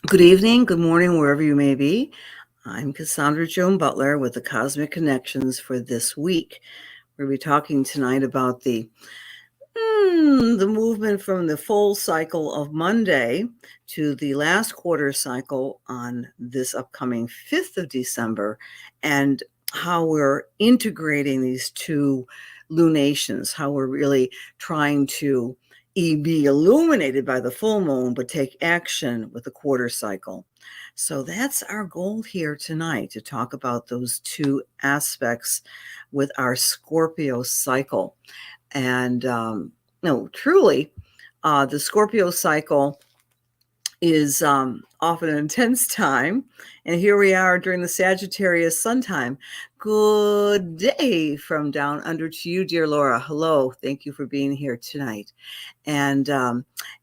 Good evening, good morning, wherever you may be. I'm Cassandra Joan Butler with the Cosmic Connections for this week. We'll be talking tonight about the movement from the full cycle of Monday to the last quarter cycle on this upcoming 5th of December, and how we're integrating these two lunations, how we're really trying to be illuminated by the full moon, but take action with the quarter cycle. So that's our goal here tonight, to talk about those two aspects with our Scorpio cycle. And no, truly, the Scorpio cycle is often an intense time. And here we are during the Sagittarius sun time. Good day from down under to you, dear Laura. Hello. Thank you for being here tonight. And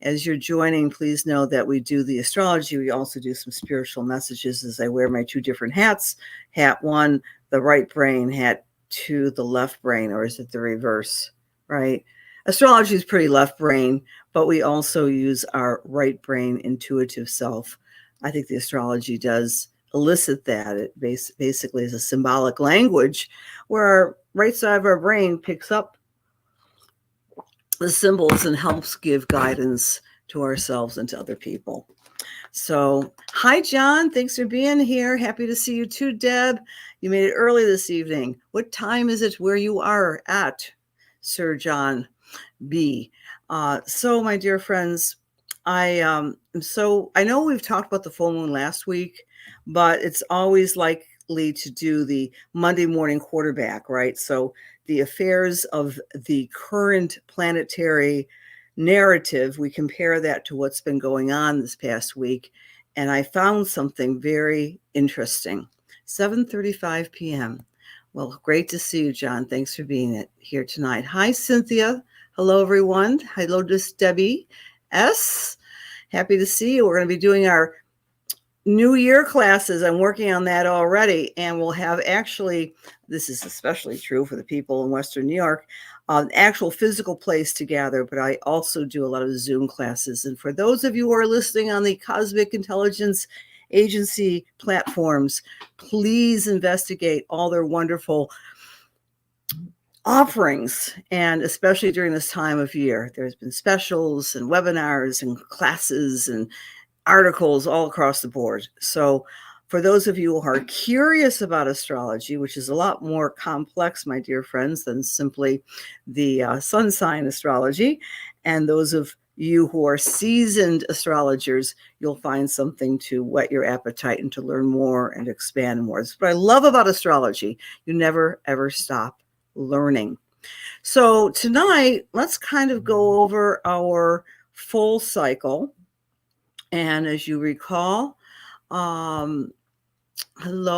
as you're joining, please know that we do the astrology. We also do some spiritual messages as I wear my two different hats. Hat one, the right brain, hat two, the left brain, or is it the reverse, right? Astrology is pretty left brain, but we also use our right brain intuitive self. I think the astrology does elicit that. It basically is a symbolic language where our right side of our brain picks up the symbols and helps give guidance to ourselves and to other people. So, hi, John. Thanks for being here. Happy to see you too, Deb. You made it early this evening. What time is it where you are at, Sir John B? So, my dear friends, I know we've talked about the full moon last week, but it's always likely to do the Monday morning quarterback, right? So the affairs of the current planetary narrative, we compare that to what's been going on this past week, and I found something very interesting. 7:35 p.m. Well, great to see you, John. Thanks for being here tonight. Hi, Cynthia. Hello, everyone. Hello, this Debbie S. Happy to see you. We're going to be doing our New Year classes. I'm working on that already, and we'll have this is especially true for the people in Western New York, an actual physical place to gather, but I also do a lot of Zoom classes. And for those of you who are listening on the Cosmic Intelligence Agency platforms, please investigate all their wonderful offerings, and especially during this time of year. There's been specials and webinars and classes and articles all across the board. So for those of you who are curious about astrology, which is a lot more complex, my dear friends, than simply the sun sign astrology, and those of you who are seasoned astrologers, you'll find something to whet your appetite and to learn more and expand more. That's what I love about astrology. You never, ever stop learning. So tonight, let's kind of go over our full cycle. And as you recall, hello,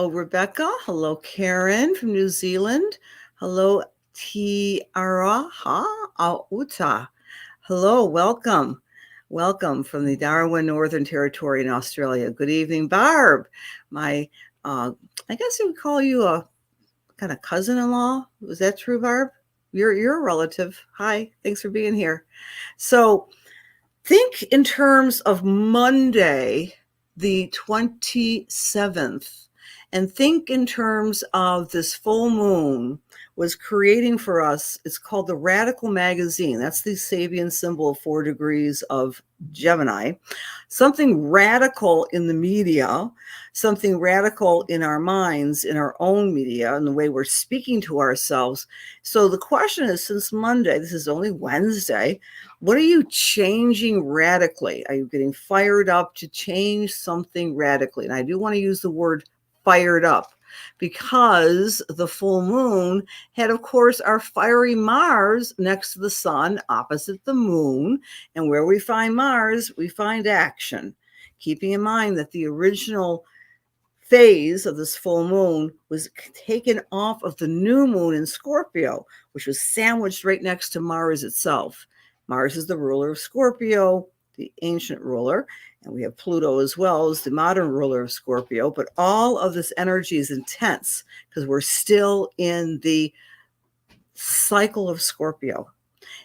Rebecca. Hello, Karen from New Zealand. Hello, Tiara Auta. Hello, welcome. Welcome from the Darwin Northern Territory in Australia. Good evening, Barb. I guess we would call you a kind of cousin-in-law. Was that true, Barb? You're a relative. Hi, thanks for being here. So think in terms of Monday, the 27th, and think in terms of this full moon was creating for us. It's called the Radical Magazine. That's the Sabian symbol of 4 degrees of Gemini. Something radical in the media, something radical in our minds, in our own media, and the way we're speaking to ourselves. So the question is, since Monday, this is only Wednesday, what are you changing radically? Are you getting fired up to change something radically? And I do want to use the word fired up, because the full moon had, of course, our fiery Mars next to the sun, opposite the moon. And where we find Mars, we find action. Keeping in mind that the original phase of this full moon was taken off of the new moon in Scorpio, which was sandwiched right next to Mars itself. Mars is the ruler of Scorpio, the ancient ruler, and we have Pluto as well as the modern ruler of Scorpio. But all of this energy is intense because we're still in the cycle of Scorpio.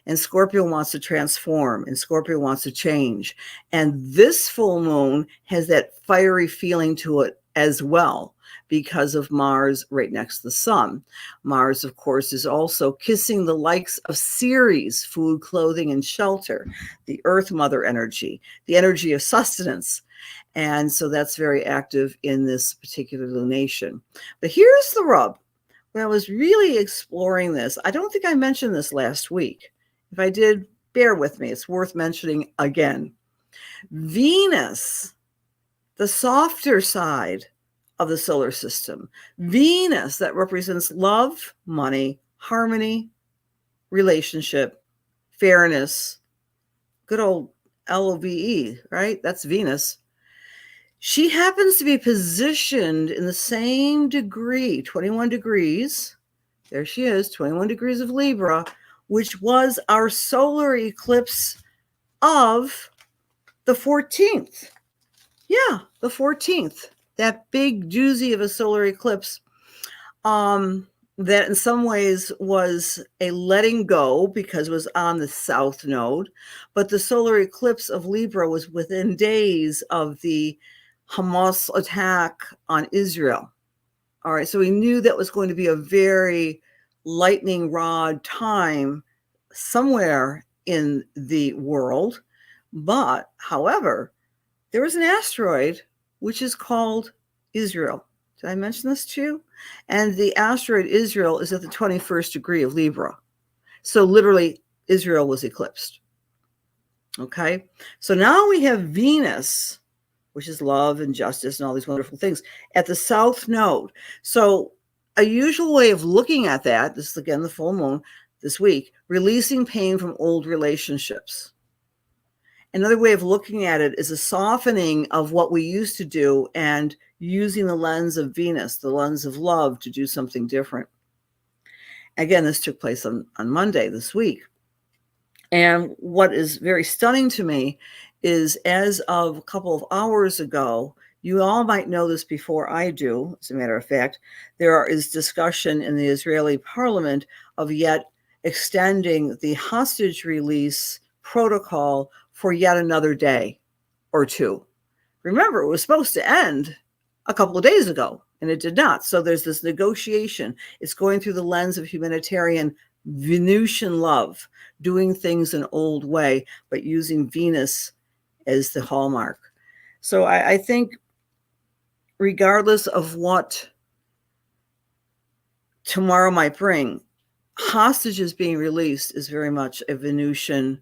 And Scorpio wants to transform, and Scorpio wants to change. And this full moon has that fiery feeling to it as well, because of Mars right next to the sun. Mars, of course, is also kissing the likes of Ceres, food, clothing, and shelter, the Earth Mother energy, the energy of sustenance. And so that's very active in this particular lunation. But here's the rub. When I was really exploring this, I don't think I mentioned this last week. If I did, bear with me. It's worth mentioning again. Venus, the softer side of the solar system. Venus, that represents love, money, harmony, relationship, fairness, good old LOVE, right? That's Venus. She happens to be positioned in the same degree, 21 degrees. There she is, 21 degrees of Libra, which was our solar eclipse of the 14th. Yeah, the 14th. That big doozy of a solar eclipse that in some ways was a letting go because it was on the south node. But the solar eclipse of Libra was within days of the Hamas attack on Israel. All right, so we knew that was going to be a very lightning rod time somewhere in the world. But, however, there was an asteroid which is called Israel. Did I mention this to you? And the asteroid Israel is at the 21st degree of Libra. So literally, Israel was eclipsed. Okay, so now we have Venus, which is love and justice and all these wonderful things, at the south node. So a usual way of looking at that, this is again the full moon this week, releasing pain from old relationships. Another way of looking at it is a softening of what we used to do and using the lens of Venus, the lens of love, to do something different. Again, this took place on Monday this week. And what is very stunning to me is, as of a couple of hours ago, you all might know this before I do, as a matter of fact, there is discussion in the Israeli parliament of yet extending the hostage release protocol for yet another day or two. Remember, it was supposed to end a couple of days ago, and it did not. So there's this negotiation. It's going through the lens of humanitarian Venusian love, doing things an old way, but using Venus as the hallmark. So I think regardless of what tomorrow might bring, hostages being released is very much a Venusian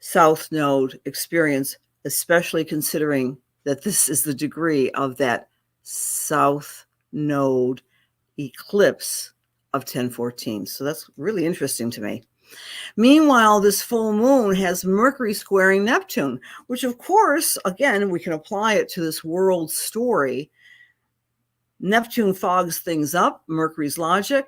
South Node experience, especially considering that this is the degree of that South Node eclipse of 1014. So that's really interesting to me. Meanwhile, this full moon has Mercury squaring Neptune, which of course, again, we can apply it to this world story. Neptune fogs things up, Mercury's logic,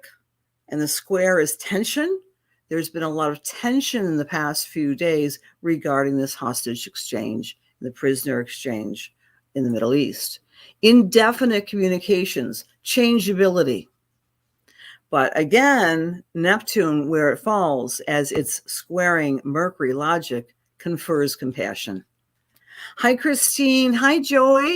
and the square is tension. There's been a lot of tension in the past few days regarding this hostage exchange, the prisoner exchange in the Middle East. Indefinite communications, changeability. But again, Neptune, where it falls as it's squaring Mercury logic, confers compassion. Hi, Christine. Hi, Joy.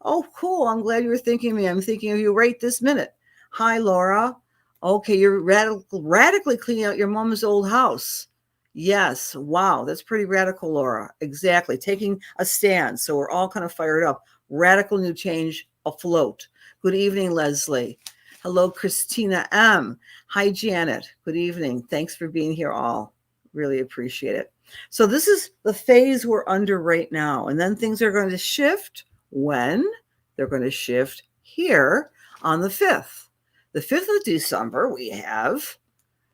Oh, cool. I'm glad you were thinking of me. I'm thinking of you right this minute. Hi, Laura. Okay, you're radically cleaning out your mom's old house. Yes. Wow. That's pretty radical, Laura. Exactly. Taking a stand. So we're all kind of fired up. Radical new change afloat. Good evening, Leslie. Hello, Christina M. Hi, Janet. Good evening. Thanks for being here all. Really appreciate it. So this is the phase we're under right now. And then things are going to shift when? They're going to shift here on the 5th. The 5th of December, we have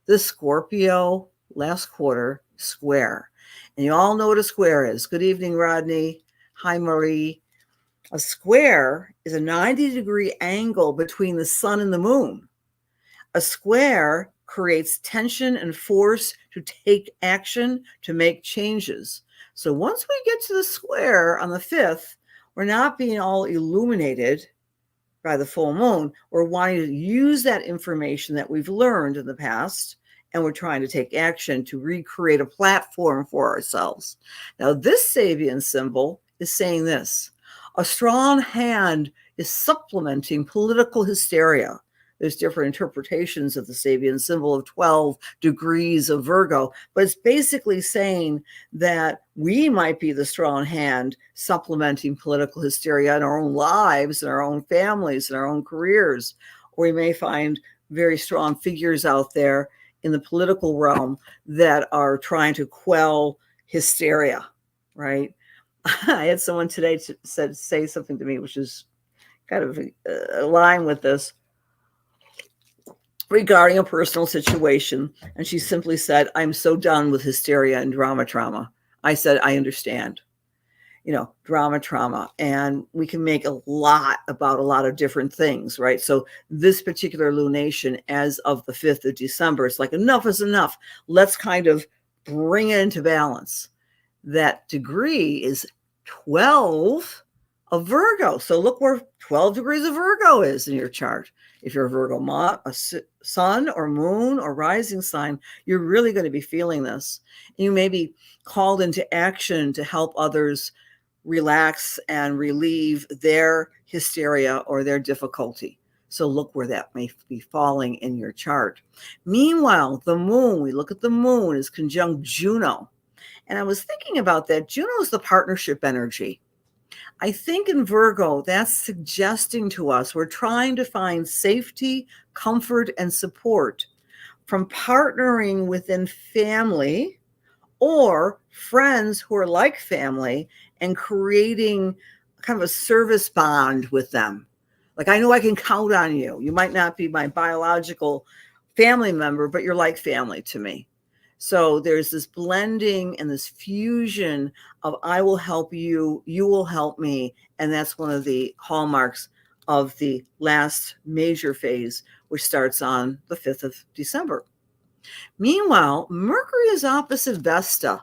the Scorpio last quarter square. And you all know what a square is. Good evening, Rodney. Hi, Marie. A square is a 90-degree angle between the sun and the moon. A square creates tension and force to take action, to make changes. So once we get to the square on the 5th, we're not being all illuminated by the full moon. We're wanting to use that information that we've learned in the past and we're trying to take action to recreate a platform for ourselves. Now, this Sabian symbol is saying this: a strong hand is supplementing political hysteria. There's different interpretations of the Sabian symbol of 12 degrees of Virgo, but it's basically saying that we might be the strong hand supplementing political hysteria in our own lives, in our own families, in our own careers. Or we may find very strong figures out there in the political realm that are trying to quell hysteria, right? I had someone today say something to me, which is kind of aligned with this, regarding a personal situation. And she simply said, I'm so done with hysteria and trauma. I said, I understand, trauma. And we can make a lot about a lot of different things, right? So this particular lunation, as of the 5th of December, it's like, enough is enough. Let's kind of bring it into balance. That degree is 12 of Virgo. So look where 12 degrees of Virgo is in your chart. If you're a Virgo a sun or moon or rising sign, you're really going to be feeling this. You may be called into action to help others relax and relieve their hysteria or their difficulty. So look where that may be falling in your chart. Meanwhile, the moon, we look at the moon, is conjunct Juno. And I was thinking about that. Juno is the partnership energy. I think in Virgo, that's suggesting to us we're trying to find safety, comfort, and support from partnering within family or friends who are like family and creating kind of a service bond with them. Like, I know I can count on you. You might not be my biological family member, but you're like family to me. So there's this blending and this fusion of I will help you, you will help me. And that's one of the hallmarks of the last major phase, which starts on the 5th of December. Meanwhile, Mercury is opposite Vesta.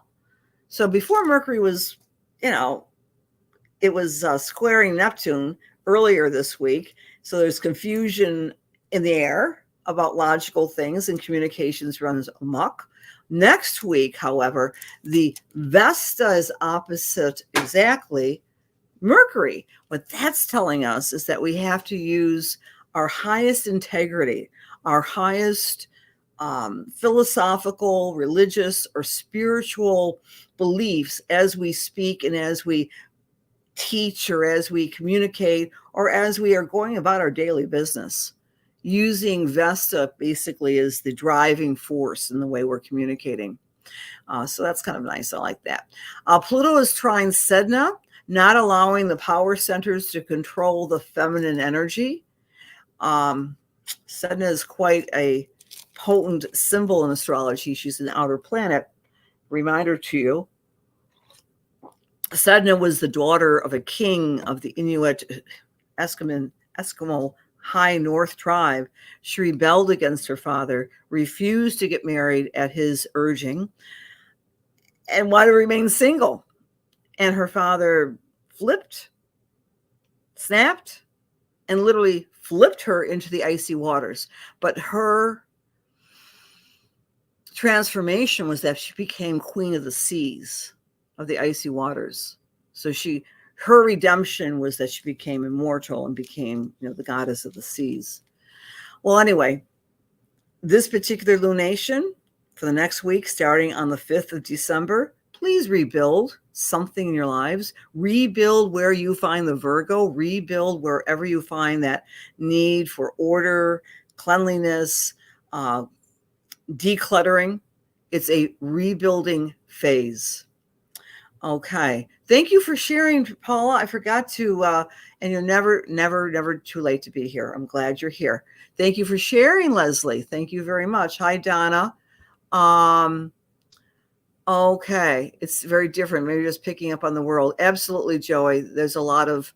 So before Mercury was, it was squaring Neptune earlier this week. So there's confusion in the air about logical things, and communications runs amok. Next week, however, the Vesta is opposite exactly Mercury. What that's telling us is that we have to use our highest integrity, our highest philosophical, religious, or spiritual beliefs as we speak and as we teach or as we communicate or as we are going about our daily business. Using Vesta basically as the driving force in the way we're communicating. So that's kind of nice. I like that. Pluto is trine Sedna, not allowing the power centers to control the feminine energy. Sedna is quite a potent symbol in astrology. She's an outer planet. Reminder to you, Sedna was the daughter of a king of the Inuit Eskimo High North tribe. She rebelled against her father, refused to get married at his urging, and wanted to remain single. And her father snapped, and literally flipped her into the icy waters. But her transformation was that she became queen of the seas, of the icy waters. So her redemption was that she became immortal and became, the goddess of the seas. Well, anyway, this particular lunation for the next week, starting on the 5th of December, please rebuild something in your lives. Rebuild where you find the Virgo. Rebuild wherever you find that need for order, cleanliness, decluttering. It's a rebuilding phase. Okay. Thank you for sharing, Paula. I forgot to, and you're never too late to be here. I'm glad you're here. Thank you for sharing, Leslie. Thank you very much. Hi, Donna. Okay. It's very different. Maybe just picking up on the world. Absolutely, Joey. There's a lot of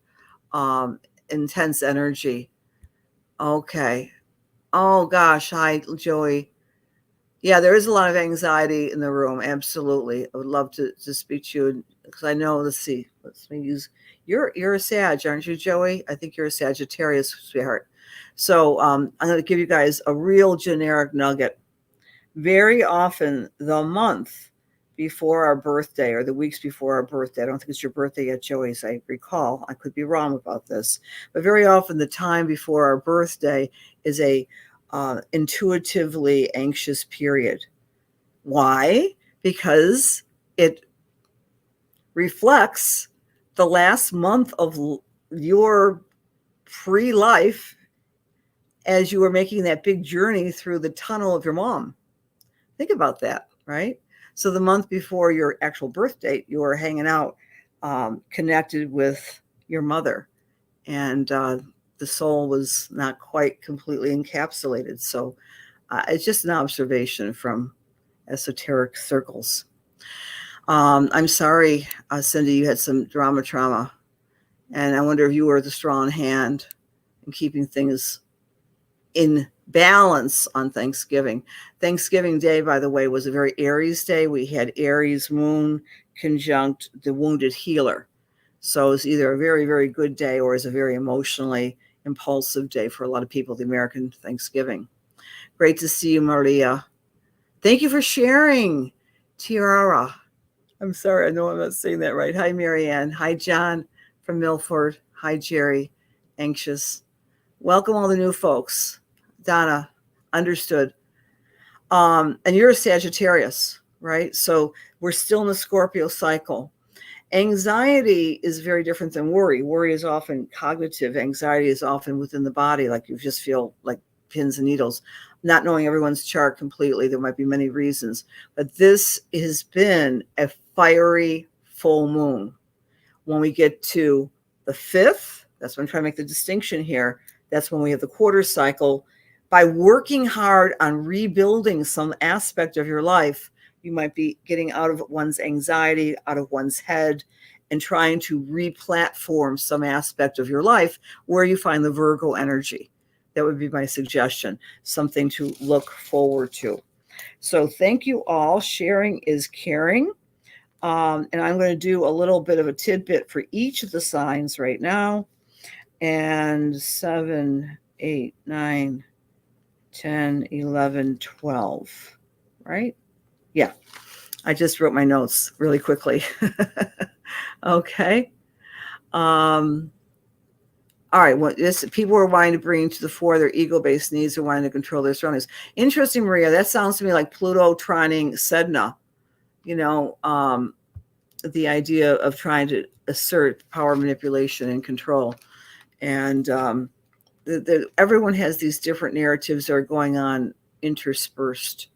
intense energy. Okay. Oh, gosh. Hi, Joey. Yeah, there is a lot of anxiety in the room. Absolutely. I would love to speak to you because I know, let's me use, you're a Sag, aren't you, Joey? I think you're a Sagittarius, sweetheart. So I'm going to give you guys a real generic nugget. very often the month before our birthday or the weeks before our birthday. I don't think it's your birthday yet, Joey, as I recall. I could be wrong about this. But very often the time before our birthday is a intuitively anxious period. Why? Because it reflects the last month of your pre-life as you were making that big journey through the tunnel of your mom. Think about that, right? So the month before your actual birth date, you were hanging out, connected with your mother, and the soul was not quite completely encapsulated. So it's just an observation from esoteric circles. I'm sorry, Cindy, you had some trauma, and I wonder if you were the strong hand in keeping things in balance on Thanksgiving. Thanksgiving Day, by the way, was a very Aries day. We had Aries moon conjunct the wounded healer. So it's either a very, very good day or is a very emotionally impulsive day for a lot of people, the American Thanksgiving. Great to see you, Maria. Thank you for sharing, Tiara. I'm sorry, I know I'm not saying that right. Hi, Marianne. Hi, John from Milford. Hi, Jerry. Anxious. Welcome all the new folks. Donna, understood. And you're a Sagittarius, right? So we're still in the Scorpio cycle. Anxiety is very different than worry. Worry is often cognitive. Anxiety is often within the body, like you just feel like pins and needles. Not knowing everyone's chart completely, there might be many reasons. But this has been a fiery full moon. When we get to the 5th, that's when I'm trying to make the distinction here. That's when we have the quarter cycle. By working hard on rebuilding some aspect of your life, you might be getting out of one's anxiety, out of one's head, and trying to re-platform some aspect of your life where you find the Virgo energy. That would be my suggestion, something to look forward to. So thank you all. Sharing is caring. And I'm going to do a little bit of a tidbit for each of the signs right now. And 7, 8, 9, 10, 11, 12, right? Yeah, I just wrote my notes really quickly. Okay. All right, well, people are wanting to bring to the fore their ego-based needs or wanting to control their surroundings. Interesting, Maria. That sounds to me like Pluto trining Sedna. The idea of trying to assert power, manipulation, and control. And everyone has these different narratives that are going on interspersed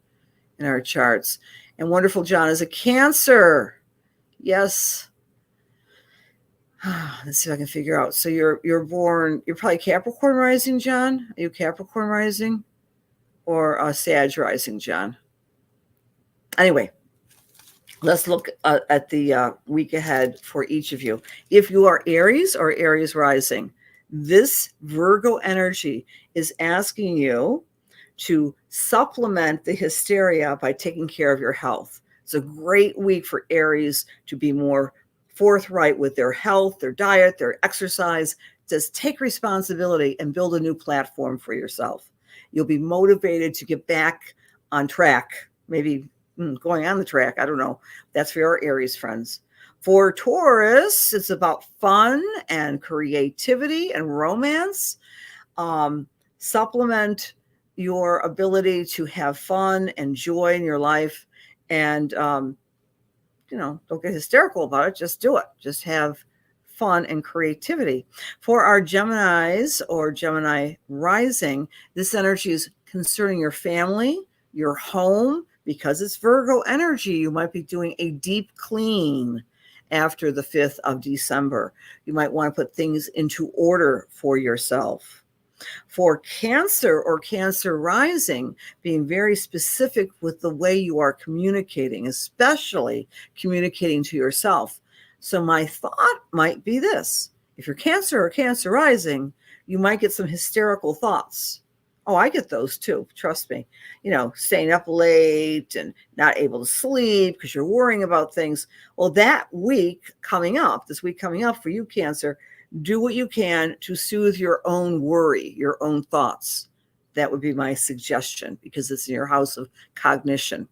in our charts. And wonderful John is a Cancer. Yes. Let's see if I can figure out. So you're probably Capricorn rising, John. Are you Capricorn rising or Sag rising, John? Anyway, let's look at the week ahead for each of you. If you are Aries or Aries rising, this Virgo energy is asking you to supplement the hysteria by taking care of your health. It's a great week for Aries to be more forthright with their health, their diet, their exercise. Just take responsibility and build a new platform for yourself. You'll be motivated to get back on track, maybe going on the track. I don't know. That's for our Aries friends. For Taurus, it's about fun and creativity and romance. Supplement your ability to have fun and joy in your life, and don't get hysterical about it. Just do it. Just have fun and creativity. For our Geminis or Gemini rising, this energy is concerning your family, your home. Because it's Virgo energy, you might be doing a deep clean after the 5th of December. You might want to put things into order for yourself. For Cancer or Cancer rising, being very specific with the way you are communicating, especially communicating to yourself. So my thought might be this. If you're Cancer or Cancer rising, you might get some hysterical thoughts. Oh, I get those too. Trust me. Staying up late and not able to sleep because you're worrying about things. Well, this week coming up for you, Cancer, do what you can to soothe your own worry, your own thoughts. That would be my suggestion because it's in your house of cognition.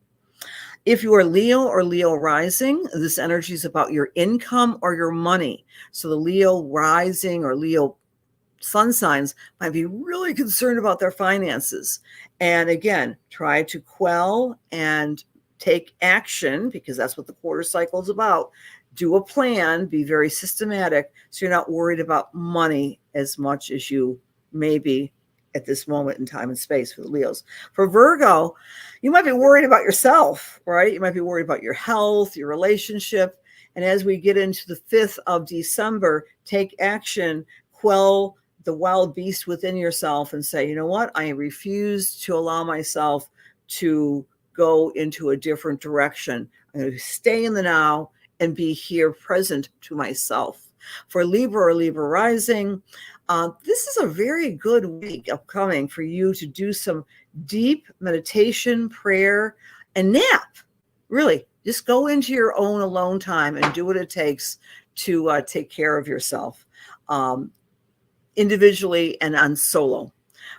If you are Leo or Leo rising, this energy is about your income or your money. So the Leo rising or Leo sun signs might be really concerned about their finances. And again, try to quell and take action, because that's what the quarter cycle is about. Do a plan, be very systematic, so you're not worried about money as much as you may be at this moment in time and space for the Leos. For Virgo, you might be worried about yourself, right? You might be worried about your health, your relationship. And as we get into the 5th of December, take action, quell the wild beast within yourself and say, you know what? I refuse to allow myself to go into a different direction. I'm going to stay in the now and be here present to myself. For Libra or Libra rising, this is a very good week upcoming for you to do some deep meditation, prayer, and nap. Really, just go into your own alone time and do what it takes to take care of yourself. Individually and on solo.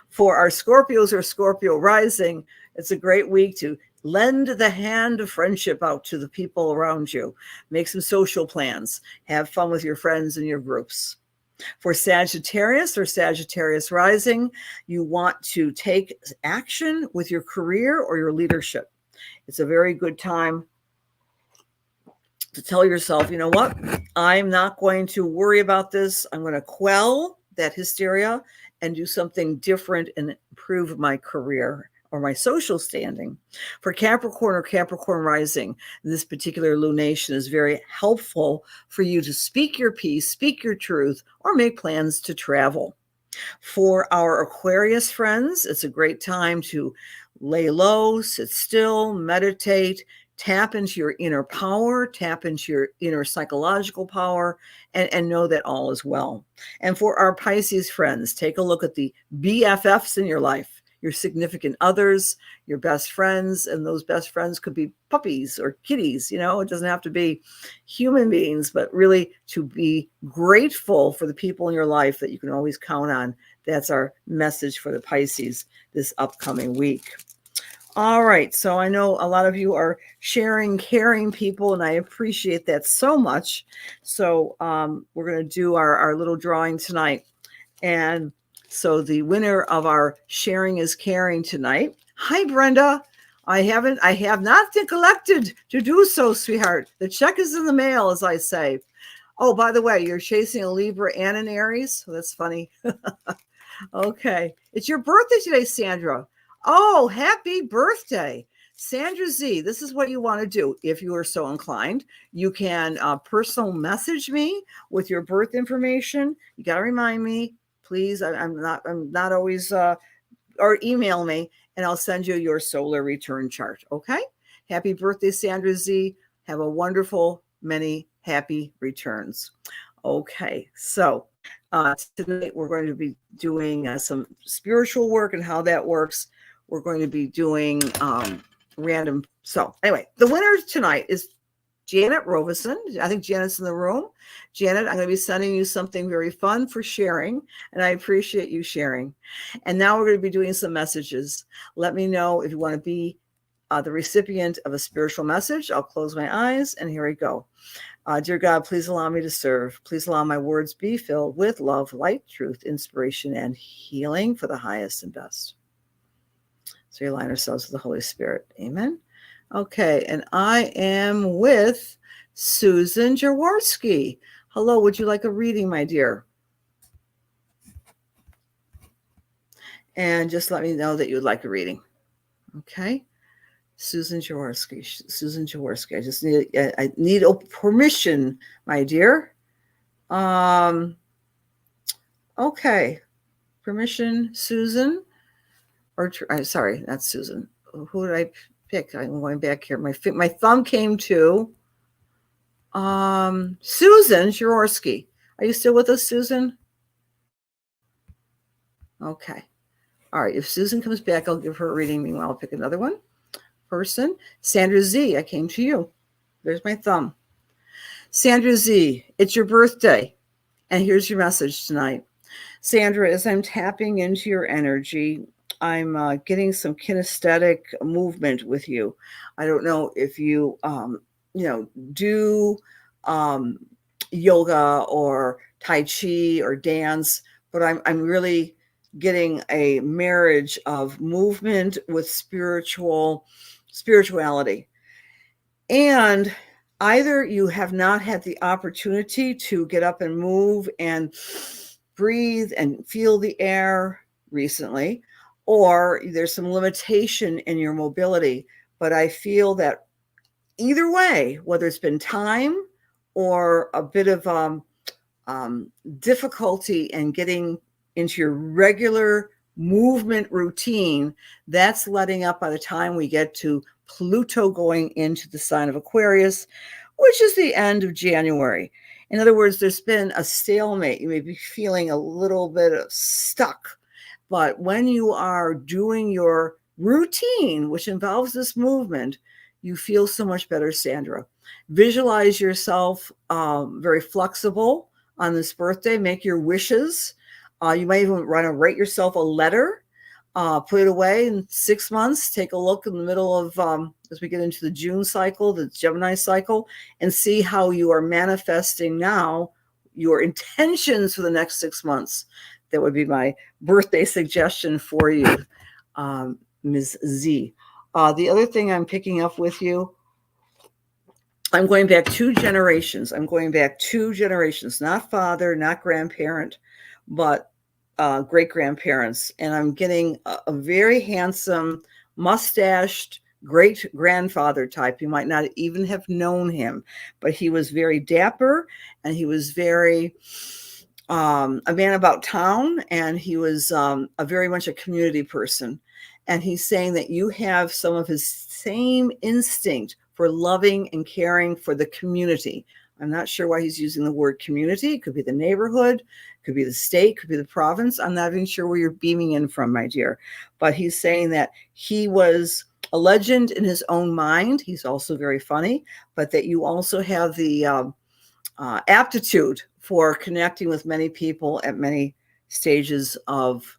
For our Scorpios or Scorpio rising, it's a great week to lend the hand of friendship out to the people around you. Make some social plans. Have fun with your friends and your groups. For Sagittarius or Sagittarius rising, you want to take action with your career or your leadership. It's a very good time to tell yourself, you know what? I'm not going to worry about this. I'm going to quell that hysteria and do something different and improve my career or my social standing. For Capricorn or Capricorn rising, this particular lunation is very helpful for you to speak your piece, speak your truth, or make plans to travel. For our Aquarius friends, it's a great time to lay low, sit still, meditate, tap into your inner power, tap into your inner psychological power, and know that all is well. And for our Pisces friends, take a look at the BFFs in your life, your significant others, your best friends, and those best friends could be puppies or kitties. It doesn't have to be human beings, but really to be grateful for the people in your life that you can always count on. That's our message for the Pisces this upcoming week. All right. So I know a lot of you are sharing, caring people, and I appreciate that so much. So we're going to do our little drawing tonight. And so the winner of our Sharing is Caring tonight. Hi, Brenda. I have not neglected to do so, sweetheart. The check is in the mail, as I say. Oh, by the way, you're chasing a Libra and an Aries. So that's funny. Okay. It's your birthday today, Sandra. Oh, happy birthday. Sandra Z, this is what you want to do. If you are so inclined, you can personal message me with your birth information. You got to remind me, please. I'm not always, or email me and I'll send you your solar return chart. Okay. Happy birthday, Sandra Z. Have a wonderful, many happy returns. Okay. So tonight we're going to be doing some spiritual work and how that works. We're going to be doing random. So anyway, the winner tonight is Janet Robeson. I think Janet's in the room. Janet, I'm going to be sending you something very fun for sharing, and I appreciate you sharing. And now we're going to be doing some messages. Let me know if you want to be the recipient of a spiritual message. I'll close my eyes, and here we go. Dear God, please allow me to serve. Please allow my words be filled with love, light, truth, inspiration, and healing for the highest and best. So we align ourselves with the Holy Spirit. Amen. Okay, and I am with Susan Jaworski. Hello, would you like a reading, my dear? And just let me know that you would like a reading. Okay. Susan Jaworski. Susan Jaworski. I need permission, my dear. Okay. Permission, Susan. Sorry, not Susan. Who did I pick? I'm going back here. My thumb came to Susan Jaworski. Are you still with us, Susan? Okay. All right. If Susan comes back, I'll give her a reading. Meanwhile, I'll pick another one. Person. Sandra Z, I came to you. There's my thumb. Sandra Z, it's your birthday. And here's your message tonight. Sandra, as I'm tapping into your energy, I'm getting some kinesthetic movement with you. I don't know if you, do um, yoga or Tai Chi or dance, but I'm really getting a marriage of movement with spirituality. And either you have not had the opportunity to get up and move and breathe and feel the air recently, or there's some limitation in your mobility. But I feel that either way, whether it's been time or a bit of difficulty in getting into your regular movement routine, that's letting up by the time we get to Pluto going into the sign of Aquarius, which is the end of January. In other words, there's been a stalemate. You may be feeling a little bit stuck. But when you are doing your routine, which involves this movement, you feel so much better, Sandra. Visualize yourself very flexible on this birthday. Make your wishes. You might even want to write yourself a letter, put it away in 6 months. Take a look in the middle of, as we get into the June cycle, the Gemini cycle, and see how you are manifesting now your intentions for the next 6 months. That would be my birthday suggestion for you, Ms. Z. The other thing I'm picking up with you, I'm going back 2 generations. I'm going back 2 generations, not father, not grandparent, but great-grandparents. And I'm getting a very handsome, mustached great-grandfather type. You might not even have known him, but he was very dapper, and he was very a man about town, and he was a very much a community person. And he's saying that you have some of his same instinct for loving and caring for the community. I'm not sure why he's using the word community. It could be the neighborhood, could be the state, could be the province. I'm not even sure where you're beaming in from, my dear. But he's saying that he was a legend in his own mind. He's also very funny, but that you also have the aptitude for connecting with many people at many stages of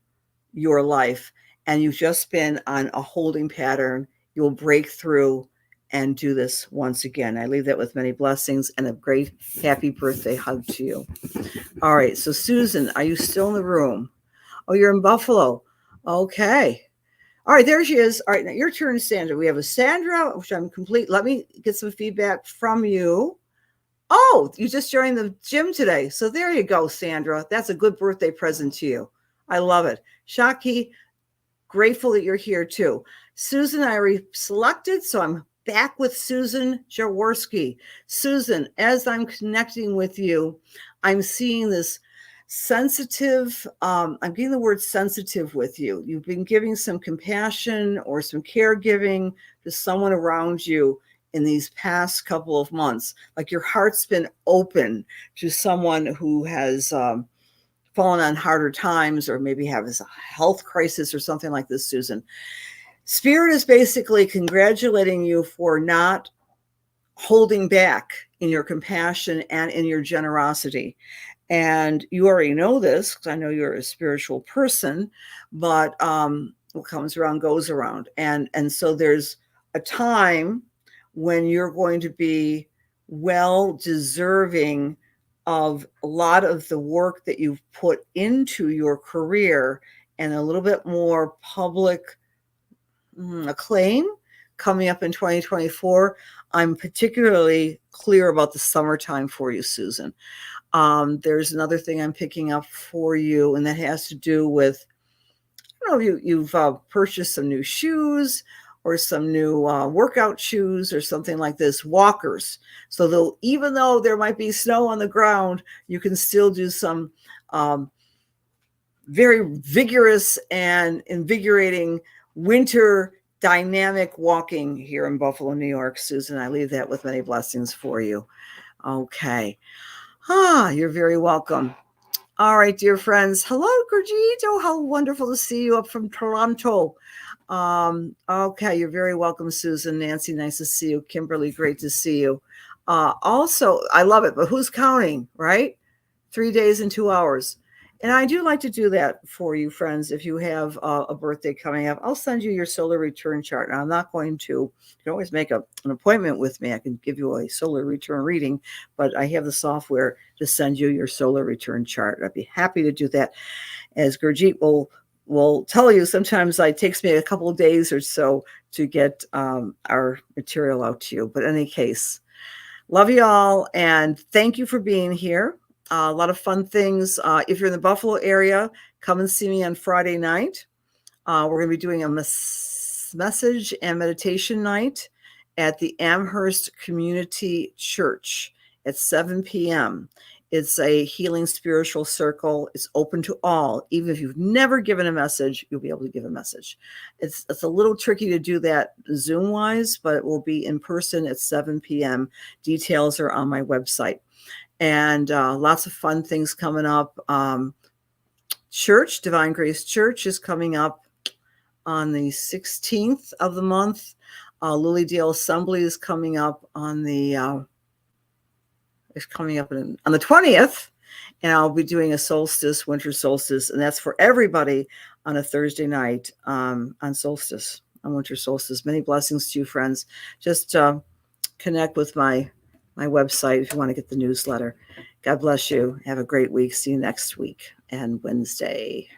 your life. And you've just been on a holding pattern. You'll break through and do this once again. I leave that with many blessings and a great happy birthday hug to you. All right. So Susan, are you still in the room? Oh, you're in Buffalo. Okay. All right, there she is. All right, now your turn, Sandra. We have a Sandra, which I'm complete. Let me get some feedback from you. Oh, you just joined the gym today. So there you go, Sandra. That's a good birthday present to you. I love it. Shaki, grateful that you're here too. Susan, I selected, so I'm back with Susan Jaworski. Susan, as I'm connecting with you, I'm seeing this sensitive, I'm getting the word sensitive with you. You've been giving some compassion or some caregiving to someone around you in these past couple of months. Like your heart's been open to someone who has fallen on harder times, or maybe has a health crisis or something like this, Susan. Spirit is basically congratulating you for not holding back in your compassion and in your generosity. And you already know this, because I know you're a spiritual person, but what comes around goes around. And so there's a time when you're going to be well deserving of a lot of the work that you've put into your career, and a little bit more public acclaim coming up in 2024. I'm particularly clear about the summertime for you, Susan. There's another thing I'm picking up for you, and that has to do with, I don't know if you've purchased some new shoes or some new workout shoes or something like this, walkers. So even though there might be snow on the ground, you can still do some very vigorous and invigorating winter dynamic walking here in Buffalo, New York. Susan, I leave that with many blessings for you. Okay. You're very welcome. All right, dear friends. Hello, Gurjito. How wonderful to see you up from Toronto. Okay, you're very welcome, Susan. Nancy, nice to see you. Kimberly, great to see you. Also, I love it, but who's counting, right? 3 days and 2 hours. And I do like to do that for you, friends. If you have a birthday coming up, I'll send you your solar return chart. Now, I'm not going to, you can always make an appointment with me. I can give you a solar return reading, but I have the software to send you your solar return chart. I'd be happy to do that. As Gurjeet will tell you, sometimes it takes me a couple of days or so to get our material out to you. But in any case, love you all, and thank you for being here. A lot of fun things. If you're in the Buffalo area, come and see me on Friday night. We're going to be doing a message and meditation night at the Amherst Community Church at 7 p.m. It's a healing spiritual circle. It's open to all. Even if you've never given a message, you'll be able to give a message. It's a little tricky to do that Zoom-wise, but it will be in person at 7 p.m. Details are on my website. And lots of fun things coming up. Church, Divine Grace Church, is coming up on the 16th of the month. Lilydale Assembly is coming up on the 20th, and I'll be doing a solstice, winter solstice, and that's for everybody on a Thursday night on solstice, on winter solstice. Many blessings to you, friends. Just connect with my website if you want to get the newsletter. God bless you. Have a great week. See you next week and Wednesday.